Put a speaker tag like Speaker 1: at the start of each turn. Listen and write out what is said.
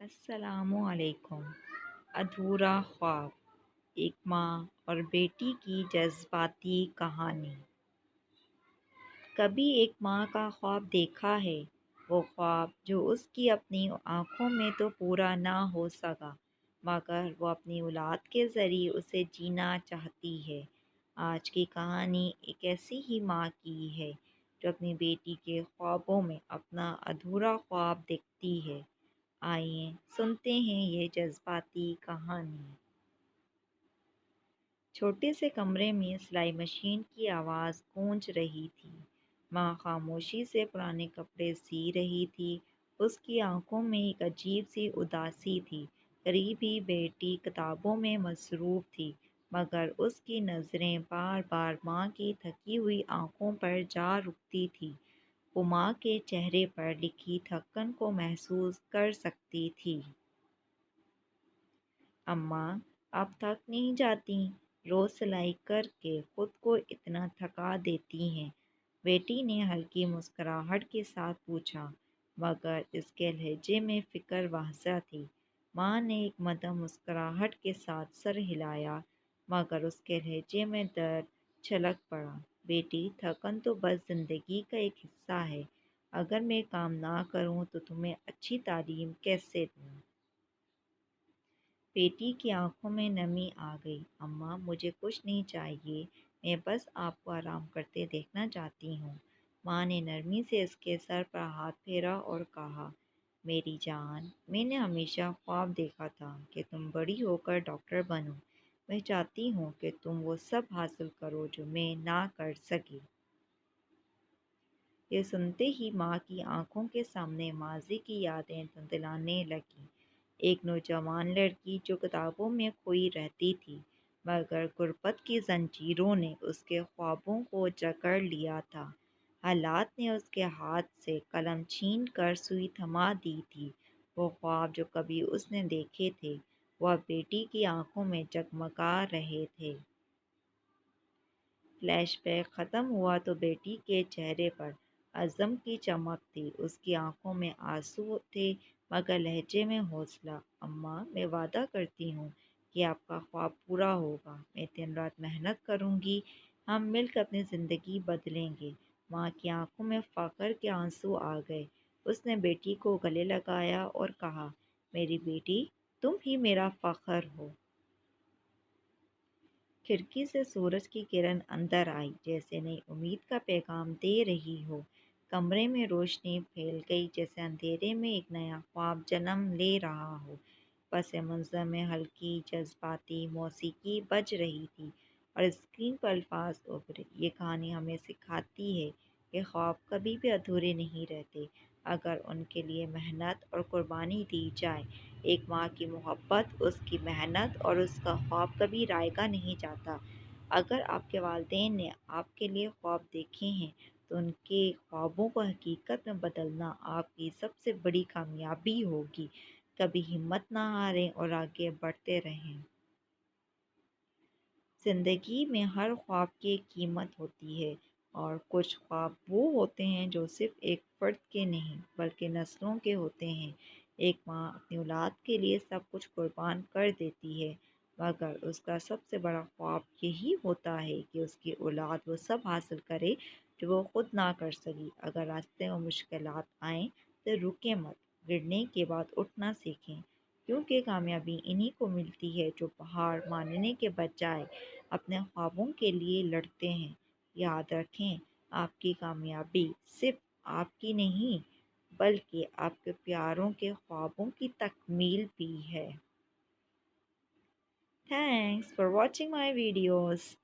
Speaker 1: السلام علیکم۔ ادھورا خواب، ایک ماں اور بیٹی کی جذباتی کہانی۔ کبھی ایک ماں کا خواب دیکھا ہے، وہ خواب جو اس کی اپنی آنکھوں میں تو پورا نہ ہو سکا، مگر وہ اپنی اولاد کے ذریعے اسے جینا چاہتی ہے۔ آج کی کہانی ایک ایسی ہی ماں کی ہے جو اپنی بیٹی کے خوابوں میں اپنا ادھورا خواب دیکھتی ہے۔ آئیے سنتے ہیں یہ جذباتی کہانی۔ چھوٹے سے کمرے میں سلائی مشین کی آواز گونج رہی تھی۔ ماں خاموشی سے پرانے کپڑے سی رہی تھی۔ اس کی آنکھوں میں ایک عجیب سی اداسی تھی۔ قریب ہی بیٹی کتابوں میں مصروف تھی، مگر اس کی نظریں بار بار ماں کی تھکی ہوئی آنکھوں پر جا رکتی تھی۔ وہ ماں کے چہرے پر لکھی تھکن کو محسوس کر سکتی تھی۔ اماں، آپ تھک نہیں جاتی؟ روز سلائی کر کے خود کو اتنا تھکا دیتی ہیں، بیٹی نے ہلکی مسکراہٹ کے ساتھ پوچھا، مگر اس کے لہجے میں فکر واضح تھی۔ ماں نے ایک مدھم مسکراہٹ کے ساتھ سر ہلایا، مگر اس کے لہجے میں درد چھلک پڑا۔ بیٹی، تھکن تو بس زندگی کا ایک حصہ ہے۔ اگر میں کام نہ کروں تو تمہیں اچھی تعلیم کیسے دوں؟ بیٹی کی آنکھوں میں نمی آ گئی۔ اماں، مجھے کچھ نہیں چاہیے، میں بس آپ کو آرام کرتے دیکھنا چاہتی ہوں۔ ماں نے نرمی سے اس کے سر پر ہاتھ پھیرا اور کہا، میری جان، میں نے ہمیشہ خواب دیکھا تھا کہ تم بڑی ہو کر ڈاکٹر بنو۔ میں چاہتی ہوں کہ تم وہ سب حاصل کرو جو میں نہ کر سکی۔ یہ سنتے ہی ماں کی آنکھوں کے سامنے ماضی کی یادیں دھندلانے لگیں۔ ایک نوجوان لڑکی جو کتابوں میں کھوئی رہتی تھی، مگر غربت کی زنجیروں نے اس کے خوابوں کو جکڑ لیا تھا۔ حالات نے اس کے ہاتھ سے قلم چھین کر سوئی تھما دی تھی۔ وہ خواب جو کبھی اس نے دیکھے تھے، وہ اب بیٹی کی آنکھوں میں جگمگا رہے تھے۔ فلیش بیک ختم ہوا تو بیٹی کے چہرے پر عزم کی چمک تھی۔ اس کی آنکھوں میں آنسو تھے، مگر لہجے میں حوصلہ۔ اماں، میں وعدہ کرتی ہوں کہ آپ کا خواب پورا ہوگا۔ میں دن رات محنت کروں گی، ہم مل کر اپنی زندگی بدلیں گے۔ ماں کی آنکھوں میں فخر کے آنسو آ گئے۔ اس نے بیٹی کو گلے لگایا اور کہا، میری بیٹی، تم ہی میرا فخر ہو۔ کھڑکی سے سورج کی کرن اندر آئی، جیسے نئی امید کا پیغام دے رہی ہو۔ کمرے میں روشنی پھیل گئی، جیسے اندھیرے میں ایک نیا خواب جنم لے رہا ہو۔ پس منظر میں ہلکی جذباتی موسیقی بج رہی تھی اور اسکرین پر الفاظ ابھرے۔ یہ کہانی ہمیں سکھاتی ہے کہ خواب کبھی بھی ادھورے نہیں رہتے اگر ان کے لیے محنت اور قربانی دی جائے۔ ایک ماں کی محبت، اس کی محنت اور اس کا خواب کبھی رائگاں نہیں جاتا۔ اگر آپ کے والدین نے آپ کے لیے خواب دیکھے ہیں تو ان کے خوابوں کو حقیقت میں بدلنا آپ کی سب سے بڑی کامیابی ہوگی۔ کبھی ہمت نہ ہاریں اور آگے بڑھتے رہیں۔ زندگی میں ہر خواب کی ایک قیمت ہوتی ہے، اور کچھ خواب وہ ہوتے ہیں جو صرف ایک فرد کے نہیں بلکہ نسلوں کے ہوتے ہیں۔ ایک ماں اپنی اولاد کے لیے سب کچھ قربان کر دیتی ہے، مگر اس کا سب سے بڑا خواب یہی ہوتا ہے کہ اس کی اولاد وہ سب حاصل کرے جو وہ خود نہ کر سکی۔ اگر راستے میں مشکلات آئیں تو رکیں مت، گرنے کے بعد اٹھنا سیکھیں، کیونکہ کامیابی انہی کو ملتی ہے جو ہار ماننے کے بجائے اپنے خوابوں کے لیے لڑتے ہیں۔ یاد رکھیں، آپ کی کامیابی صرف آپ کی نہیں بلکہ آپ کے پیاروں کے خوابوں کی تکمیل بھی ہے۔ Thanks for watching my videos.